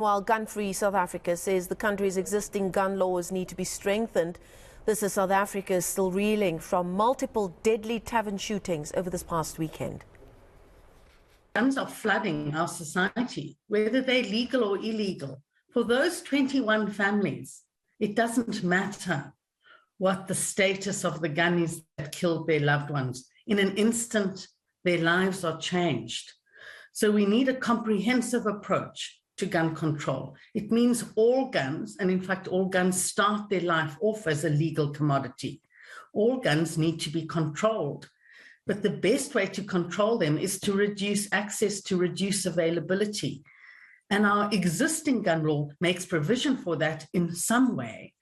While Gun-Free South Africa says the country's existing gun laws need to be strengthened, this is South Africa is still reeling from multiple deadly tavern shootings over this past weekend. Guns are flooding our society, whether they're legal or illegal. For those 21 families, it doesn't matter what the status of the gun is that killed their loved ones. In an instant, their lives are changed. So we need a comprehensive approach to gun control. It means all guns, and in fact, all guns start their life off as a legal commodity. All guns need to be controlled. But the best way to control them is to reduce access, to reduce availability. And our existing gun law makes provision for that in some way,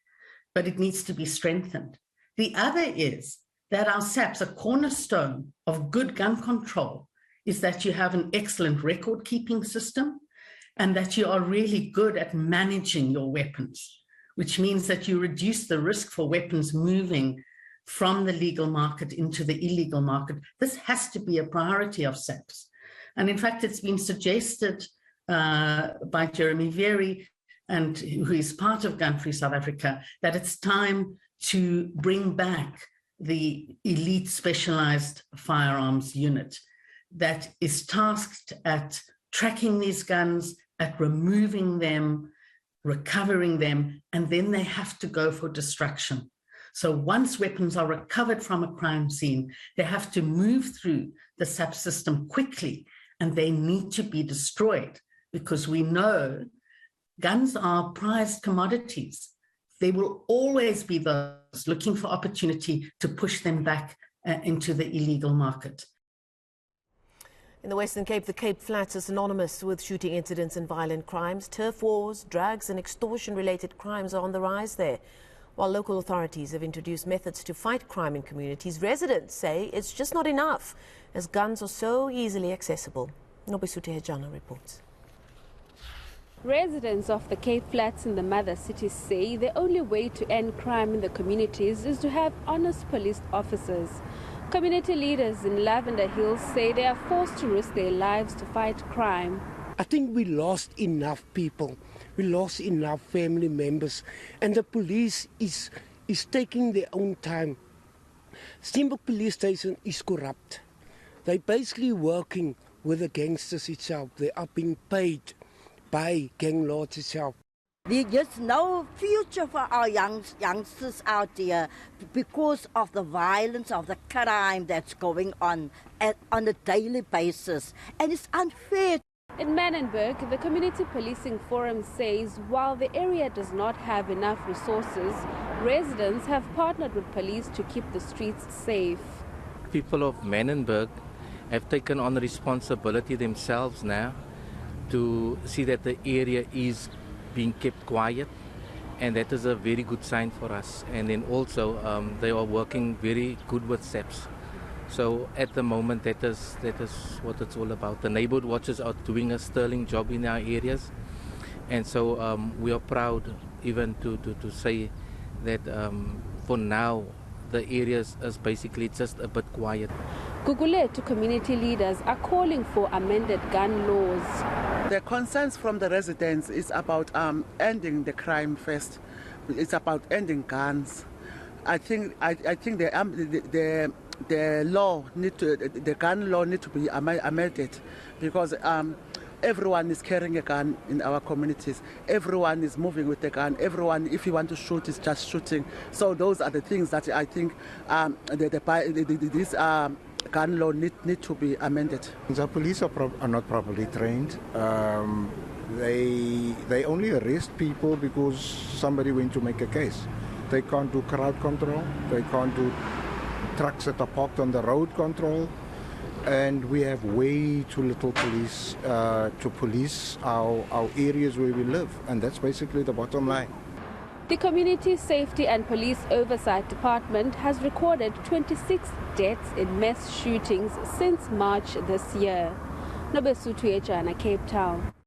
but it needs to be strengthened. The other is that our SAPs, a cornerstone of good gun control, is that you have an excellent record-keeping system and that you are really good at managing your weapons, which means that you reduce the risk for weapons moving from the legal market into the illegal market. This has to be a priority of SAPs. And in fact, it's been suggested by Jeremy Very, and who is part of Gun-Free South Africa, that it's time to bring back the elite specialized firearms unit that is tasked at tracking these guns, at removing them, recovering them, and then they have to go for destruction. So once weapons are recovered from a crime scene, they have to move through the SAP system quickly, and they need to be destroyed, because we know guns are prized commodities. There will always be those looking for opportunity to push them back into the illegal market. In the Western Cape, the Cape Flats is synonymous with shooting incidents and violent crimes. Turf wars, drugs and extortion-related crimes are on the rise there. While local authorities have introduced methods to fight crime in communities, residents say it's just not enough, as guns are so easily accessible. Nobesuthu Hejana reports. Residents of the Cape Flats in the mother city say the only way to end crime in the communities is to have honest police officers. Community leaders in Lavender Hills say they are forced to risk their lives to fight crime. I think we lost enough people. We lost enough family members, and the police is taking their own time. Steenbok police station is corrupt. They're basically working with the gangsters itself. They are being paid by gang lords itself. There's just no future for our youngsters out there because of the violence, of the crime that's going on a daily basis. And it's unfair. In Manenberg, the Community Policing Forum says while the area does not have enough resources, residents have partnered with police to keep the streets safe. People of Manenberg have taken on the responsibility themselves now to see that the area is being kept quiet, and that is a very good sign for us. And then also they are working very good with SAPs. So at the moment that is what it's all about. The neighborhood watchers are doing a sterling job in our areas, and so we are proud even to say that for now the areas is basically just a bit quiet. Guguletu community leaders are calling for amended gun laws. The concerns from the residents is about ending the crime first. It's about ending guns. I think the law the gun law need to be amended, because everyone is carrying a gun in our communities. Everyone is moving with a gun. Everyone, if you want to shoot, is just shooting. So those are the things that I think this gun law need to be amended. The police are not properly trained. They only arrest people because somebody went to make a case. They can't do crowd control. They can't do trucks that are parked on the road control. And we have way too little police to police our areas where we live. And that's basically the bottom line. The Community Safety and Police Oversight Department has recorded 26 deaths in mass shootings since March this year. Nobesuthu Hejana, Cape Town.